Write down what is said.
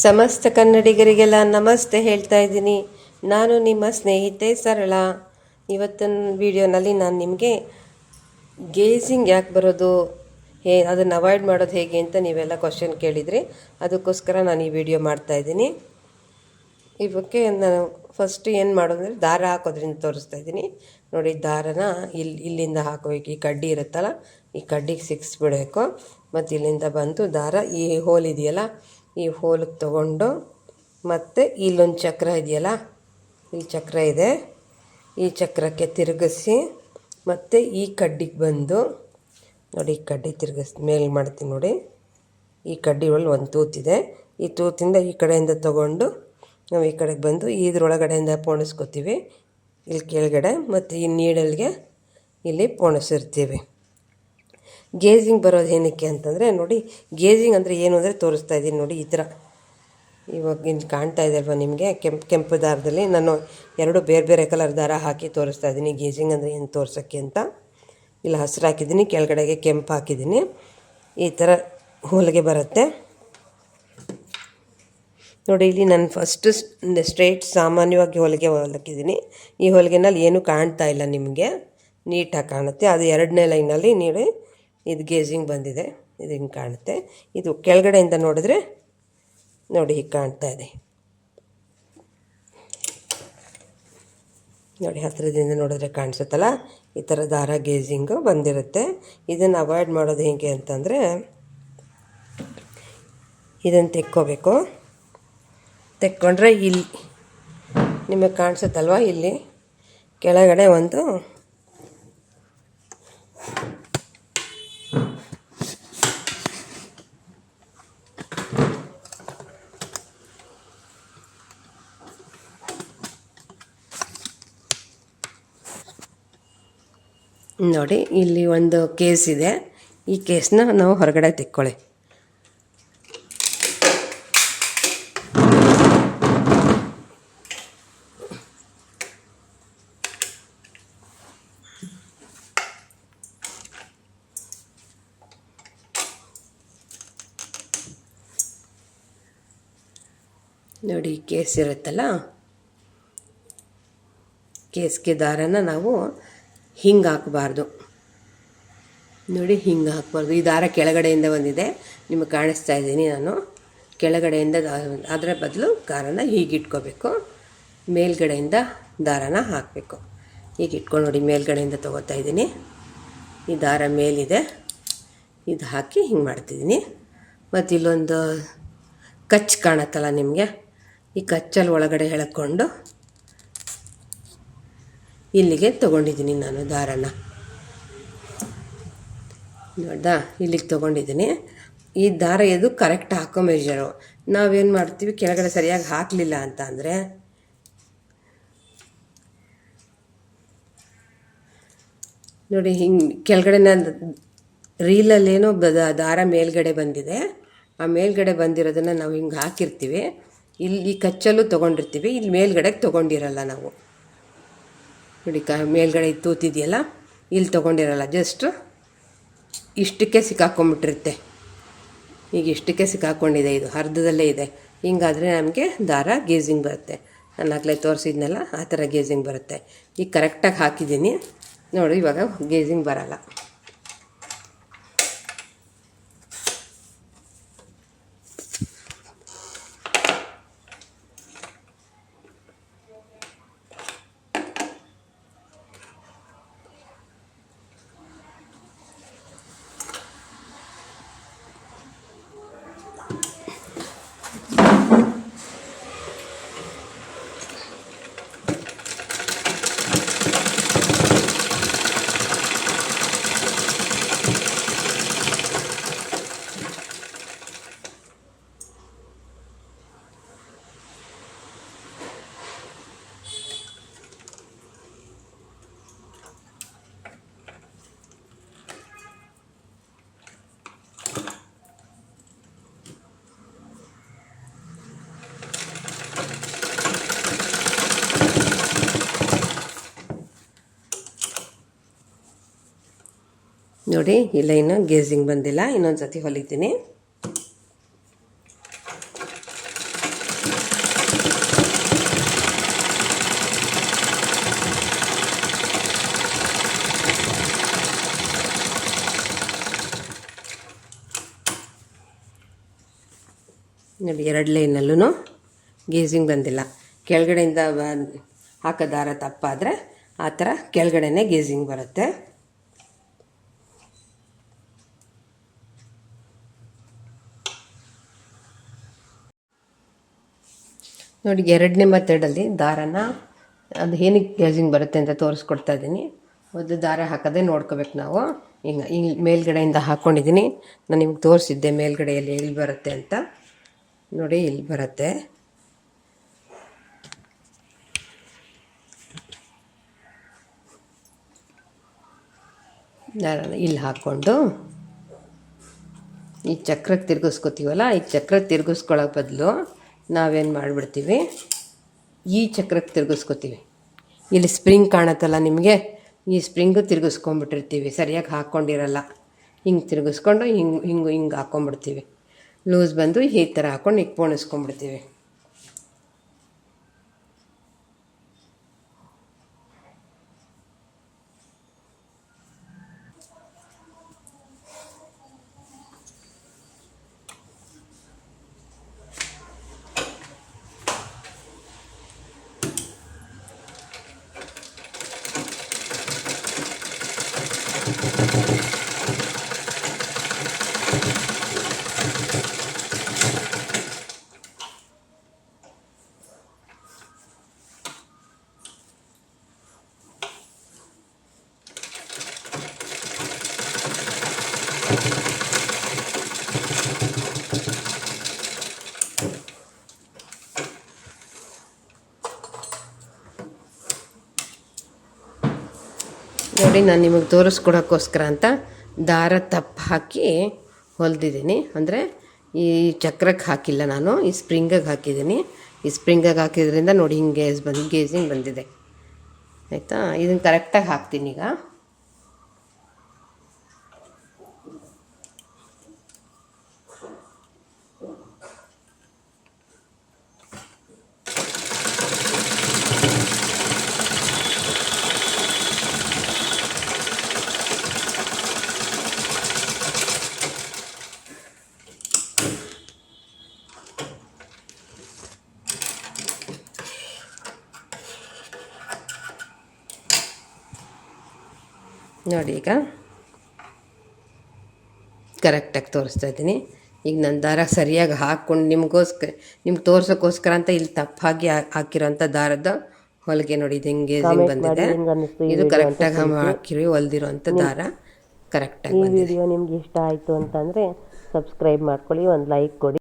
ಸಮಸ್ತ ಕನ್ನಡಿಗರಿಗೆಲ್ಲ ನಮಸ್ತೆ ಹೇಳ್ತಾ ಇದ್ದೀನಿ. ನಾನು ನಿಮ್ಮ ಸ್ನೇಹಿತೆ ಸರಳ. ಇವತ್ತಿನ ವಿಡಿಯೋನಲ್ಲಿ ನಾನು ನಿಮಗೆ ಗೇಜಿಂಗ್ ಯಾಕೆ ಬರೋದು, ಅದನ್ನು ಅವಾಯ್ಡ್ ಮಾಡೋದು ಹೇಗೆ ಅಂತ ನೀವೆಲ್ಲ ಕ್ವಶನ್ ಕೇಳಿದ್ರಿ. ಅದಕ್ಕೋಸ್ಕರ ನಾನು ಈ ವಿಡಿಯೋ ಮಾಡ್ತಾಯಿದ್ದೀನಿ. ಇವಕ್ಕೆ ನಾನು ಫಸ್ಟ್ ಏನು ಮಾಡೋದಂದರೆ ದಾರ ಹಾಕೋದ್ರಿಂದ ತೋರಿಸ್ತಾ ಇದ್ದೀನಿ. ನೋಡಿ, ದಾರನ ಇಲ್ಲಿಂದ ಹಾಕೋಬೇಕು. ಈ ಕಡ್ಡಿ ಇರುತ್ತಲ್ಲ, ಈ ಕಡ್ಡಿಗೆ ಸಿಕ್ಸ್ಬಿಡಬೇಕು. ಮತ್ತು ಇಲ್ಲಿಂದ ಬಂದು ದಾರ ಈ ಹೋಲ್ ಇದೆಯಲ್ಲ, ಈ ಹೋಲಿಗೆ ತೊಗೊಂಡು ಮತ್ತು ಇಲ್ಲೊಂದು ಚಕ್ರ ಇದೆಯಲ್ಲ, ಇಲ್ಲಿ ಚಕ್ರ ಇದೆ, ಈ ಚಕ್ರಕ್ಕೆ ತಿರುಗಿಸಿ ಮತ್ತು ಈ ಕಡ್ಡಿಗೆ ಬಂದು ನೋಡಿ, ಈ ಕಡ್ಡಿ ತಿರುಗಿಸಿ ಮೇಲೆ ಮಾಡ್ತೀನಿ ನೋಡಿ. ಈ ಕಡ್ಡಿ ಒಳಗೆ ಒಂದು ತೂತಿದೆ, ಈ ತೂತಿಂದ ಈ ಕಡೆಯಿಂದ ತೊಗೊಂಡು ನಾವು ಈ ಕಡೆಗೆ ಬಂದು ಇದ್ರೊಳಗಡೆಯಿಂದ ಪೋಣಿಸ್ಕೊತೀವಿ ಇಲ್ಲಿ ಕೆಳಗಡೆ, ಮತ್ತು ಈ ನೀಡಲ್ಗೆ ಇಲ್ಲಿ ಪೋಣಿಸಿರ್ತೀವಿ. ಗೇಜಿಂಗ್ ಬರೋದು ಏನಕ್ಕೆ ಅಂತಂದರೆ ನೋಡಿ, ಗೇಜಿಂಗ್ ಅಂದರೆ ಏನು ಅಂದರೆ ತೋರಿಸ್ತಾ ಇದ್ದೀನಿ ನೋಡಿ. ಈ ಥರ ಇವಾಗ ಇಲ್ಲಿ ಕಾಣ್ತಾ ಇದೆ ಅಲ್ವಾ ನಿಮಗೆ, ಕೆಂಪು ದಾರದಲ್ಲಿ ನಾನು ಎರಡು ಬೇರೆ ಬೇರೆ ಕಲರ್ ದಾರ ಹಾಕಿ ತೋರಿಸ್ತಾ ಇದ್ದೀನಿ. ಗೇಜಿಂಗ್ ಅಂದರೆ ಏನು ತೋರ್ಸೋಕ್ಕೆ ಅಂತ. ಇಲ್ಲಿ ಹಸಿರು ಹಾಕಿದ್ದೀನಿ, ಕೆಳಗಡೆಗೆ ಕೆಂಪು ಹಾಕಿದ್ದೀನಿ. ಈ ಥರ ಹೊಲಿಗೆ ಬರುತ್ತೆ ನೋಡಿ. ಇಲ್ಲಿ ನಾನು ಫಸ್ಟ್ ಸ್ಟ್ರೈಟ್ ಸಾಮಾನ್ಯವಾಗಿ ಹೊಲಿಗೆ ಹೊಲಕ್ಕಿದ್ದೀನಿ. ಈ ಹೊಲಿಗೆನಲ್ಲಿ ಏನೂ ಕಾಣ್ತಾ ಇಲ್ಲ ನಿಮಗೆ, ನೀಟಾಗಿ ಕಾಣುತ್ತೆ. ಅದು ಎರಡನೇ ಲೈನಲ್ಲಿ ನೀಡಿ ಇದು ಗೇಜಿಂಗ್ ಬಂದಿದೆ, ಇದು ಹಿಂಗೆ ಕಾಣುತ್ತೆ. ಇದು ಕೆಳಗಡೆಯಿಂದ ನೋಡಿದ್ರೆ ನೋಡಿ ಹೀಗೆ ಕಾಣ್ತಾ ಇದೆ ನೋಡಿ, ಹತ್ತಿರದಿಂದ ನೋಡಿದ್ರೆ ಕಾಣಿಸುತ್ತಲ್ಲ, ಈ ಥರ ದಾರ ಗೇಜಿಂಗು ಬಂದಿರುತ್ತೆ. ಇದನ್ನು ಅವಾಯ್ಡ್ ಮಾಡೋದು ಹೇಗೆ ಅಂತಂದರೆ ಇದನ್ನು ತೆಕ್ಕೋಬೇಕು. ತೆಕ್ಕೊಂಡ್ರೆ ಇಲ್ಲಿ ನಿಮಗೆ ಕಾಣಿಸುತ್ತಲ್ವ, ಇಲ್ಲಿ ಕೆಳಗಡೆ ಒಂದು ನೋಡಿ, ಇಲ್ಲಿ ಒಂದು ಕೇಸ್ ಇದೆ. ಈ ಕೇಸ್ನ ನಾವು ಹೊರಗಡೆ ತೆಕ್ಕೊಳ್ಳಿ. ನೋಡಿ, ಕೇಸ್ ಇರುತ್ತಲ್ಲ, ಕೇಸ್ಗೆ ದಾರನ ನಾವು ಹಿಂಗೆ ಹಾಕಬಾರ್ದು ನೋಡಿ, ಹಿಂಗೆ ಹಾಕಬಾರ್ದು. ಈ ದಾರ ಕೆಳಗಡೆಯಿಂದ ಬಂದಿದೆ, ನಿಮಗೆ ಕಾಣಿಸ್ತಾ ಇದ್ದೀನಿ ನಾನು. ಕೆಳಗಡೆಯಿಂದ ಅದರ ಬದಲು ದಾರನ ಹೀಗೆ ಇಟ್ಕೋಬೇಕು, ಮೇಲ್ಗಡೆಯಿಂದ ದಾರನ ಹಾಕಬೇಕು. ಹೀಗೆ ಇಟ್ಕೊಂಡು ನೋಡಿ, ಮೇಲ್ಗಡೆಯಿಂದ ತೊಗೋತಾ ಇದ್ದೀನಿ. ಈ ದಾರ ಮೇಲಿದೆ, ಇದು ಹಾಕಿ ಹಿಂಗೆ ಮಾಡ್ತಿದ್ದೀನಿ. ಮತ್ತು ಇಲ್ಲೊಂದು ಕಚ್ಚು ಕಾಣುತ್ತಲ್ಲ ನಿಮಗೆ, ಈ ಕಚ್ಚಲ್ಲಿ ಒಳಗಡೆ ಎಳ್ಕೊಂಡು ಇಲ್ಲಿಗೆ ತೊಗೊಂಡಿದ್ದೀನಿ ನಾನು ದಾರನ. ನೋಡ್ದಾ, ಇಲ್ಲಿಗೆ ತೊಗೊಂಡಿದ್ದೀನಿ. ಈ ದಾರ ಇದು ಕರೆಕ್ಟ್ ಹಾಕೋ ಮೆಜರು. ನಾವೇನು ಮಾಡ್ತೀವಿ, ಕೆಳಗಡೆ ಸರಿಯಾಗಿ ಹಾಕಲಿಲ್ಲ ಅಂತ ಅಂದರೆ ನೋಡಿ, ಹಿಂಗೆ ಕೆಳಗಡೆ ನಾನು ರೀಲಲ್ಲೇನೋ ದಾರ ಮೇಲ್ಗಡೆ ಬಂದಿದೆ. ಆ ಮೇಲ್ಗಡೆ ಬಂದಿರೋದನ್ನು ನಾವು ಹಿಂಗೆ ಹಾಕಿರ್ತೀವಿ. ಇಲ್ಲಿ ಈ ಕಚ್ಚಲ್ಲೂ ತೊಗೊಂಡಿರ್ತೀವಿ, ಇಲ್ಲಿ ಮೇಲ್ಗಡೆಗೆ ತೊಗೊಂಡಿರಲ್ಲ ನಾವು ನೋಡಿ. ಮೇಲ್ಗಡೆ ತೂತಿದೆಯಲ್ಲ, ಇಲ್ಲಿ ತೊಗೊಂಡಿರಲ್ಲ, ಜಸ್ಟ್ ಇಷ್ಟಕ್ಕೆ ಸಿಕ್ಕಾಕೊಂಬಿಟ್ಟಿರುತ್ತೆ. ಈಗ ಇಷ್ಟಕ್ಕೆ ಸಿಕ್ಕಾಕೊಂಡಿದೆ, ಇದು ಅರ್ಧದಲ್ಲೇ ಇದೆ. ಹಿಂಗಾದರೆ ನಮಗೆ ದಾರ ಗೇಜಿಂಗ್ ಬರುತ್ತೆ. ನಾನು ಆಗಲೇ ತೋರಿಸಿದ್ನಲ್ಲ, ಆ ಥರ ಗೇಜಿಂಗ್ ಬರುತ್ತೆ. ಈಗ ಕರೆಕ್ಟಾಗಿ ಹಾಕಿದ್ದೀನಿ ನೋಡಿ, ಇವಾಗ ಗೇಜಿಂಗ್ ಬರಲ್ಲ. ನೋಡಿ, ಈ ಲೈನು ಗೇಜಿಂಗ್ ಬಂದಿಲ್ಲ. ಇನ್ನೊಂದು ಸತಿ ಹೊಲಿತೀನಿ. ನೋಡಿ 2 ಲೈನಲ್ಲೂ ಗೇಜಿಂಗ್ ಬಂದಿಲ್ಲ. ಕೆಳಗಡೆಯಿಂದ ಹಾಕೋ ದಾರ ತಪ್ಪಾದರೆ ಆ ಥರ ಕೆಳಗಡೆನೇ ಗೇಜಿಂಗ್ ಬರುತ್ತೆ. ನೋಡಿ 2ನೇ ಮೆಥಡಲ್ಲಿ ದಾರನ ಅದು ಏನಕ್ಕೆ ಗೇಜಿಂಗ್ ಬರುತ್ತೆ ಅಂತ ತೋರಿಸ್ಕೊಡ್ತಾ ಇದ್ದೀನಿ. ಒಂದು ದಾರ ಹಾಕೋದೇ ನೋಡ್ಕೋಬೇಕು ನಾವು. ಹಿಂಗೆ ಮೇಲ್ಗಡೆಯಿಂದ ಹಾಕ್ಕೊಂಡಿದ್ದೀನಿ. ನಾನು ನಿಮ್ಗೆ ತೋರಿಸಿದ್ದೆ ಮೇಲ್ಗಡೆಯಲ್ಲಿ ಎಲ್ಲಿ ಬರುತ್ತೆ ಅಂತ. ನೋಡಿ ಇಲ್ಲಿ ಬರುತ್ತೆ. ಇಲ್ಲಿ ಹಾಕ್ಕೊಂಡು ಈ ಚಕ್ರಕ್ಕೆ ತಿರುಗಿಸ್ಕೊತೀವಲ್ಲ, ಈ ಚಕ್ರಕ್ಕೆ ತಿರುಗಿಸ್ಕೊಳ್ಳೋ ಬದಲು ನಾವೇನು ಮಾಡಿಬಿಡ್ತೀವಿ, ಈ ಚಕ್ರಕ್ಕೆ ತಿರುಗಿಸ್ಕೊತೀವಿ. ಇಲ್ಲಿ ಸ್ಪ್ರಿಂಗ್ ಕಾಣುತ್ತಲ್ಲ ನಿಮಗೆ, ಈ ಸ್ಪ್ರಿಂಗು ತಿರುಗಿಸ್ಕೊಂಬಿಟ್ಟಿರ್ತೀವಿ, ಸರಿಯಾಗಿ ಹಾಕ್ಕೊಂಡಿರಲ್ಲ. ಹಿಂಗೆ ತಿರುಗಿಸ್ಕೊಂಡು ಹಿಂಗೆ ಹಾಕ್ಕೊಂಬಿಡ್ತೀವಿ. ಲೂಸ್ ಬಂದು ಈ ಥರ ಹಾಕ್ಕೊಂಡು ಈಗ ಪೋಣಿಸ್ಕೊಂಬಿಡ್ತೀವಿ. ನೋಡಿ, ನಾನು ನಿಮಗೆ ತೋರಿಸ್ಕೊಡೋಕ್ಕೋಸ್ಕರ ಅಂತ ದಾರ ತಪ್ಪು ಹಾಕಿ ಹೊಲ್ದಿದ್ದೀನಿ. ಅಂದರೆ ಈ ಚಕ್ರಕ್ಕೆ ಹಾಕಿಲ್ಲ, ನಾನು ಈ ಸ್ಪ್ರಿಂಗಿಗೆ ಹಾಕಿದ್ದೀನಿ. ಈ ಸ್ಪ್ರಿಂಗಿಗೆ ಹಾಕಿದ್ರಿಂದ ನೋಡಿ ಹಿಂಗೆ ಗೇಜಿಂಗ್ ಬಂದಿದೆ. ಆಯಿತಾ? ಇದನ್ನು ಕರೆಕ್ಟಾಗಿ ಹಾಕ್ತೀನಿ ಈಗ. ನೋಡಿ ಈಗ ಕರೆಕ್ಟಾಗಿ ತೋರಿಸ್ತಾ ಇದ್ದೀನಿ. ಈಗ ನಾನು ದಾರ ಸರಿಯಾಗಿ ಹಾಕ್ಕೊಂಡು ನಿಮ್ಗೆ ತೋರ್ಸೋಕ್ಕೋಸ್ಕರ ಅಂತ ಇಲ್ಲಿ ತಪ್ಪಾಗಿ ಹಾಕಿರೋಂಥ ದಾರದ ಹೊಲಿಗೆ ನೋಡಿ, ಇದು ಹಿಂಗೆ ಬಂದಿದೆ. ಇದು ಕರೆಕ್ಟಾಗಿ ಹಾಕಿರಿ ಹೊಲ್ದಿರೋಂಥ ದಾರ ಕರೆಕ್ಟಾಗಿ. ಈ ವಿಡಿಯೋ ನಿಮ್ಗೆ ಇಷ್ಟ ಆಯಿತು ಅಂತಂದರೆ ಸಬ್ಸ್ಕ್ರೈಬ್ ಮಾಡ್ಕೊಳ್ಳಿ, ಒಂದು ಲೈಕ್ ಕೊಡಿ.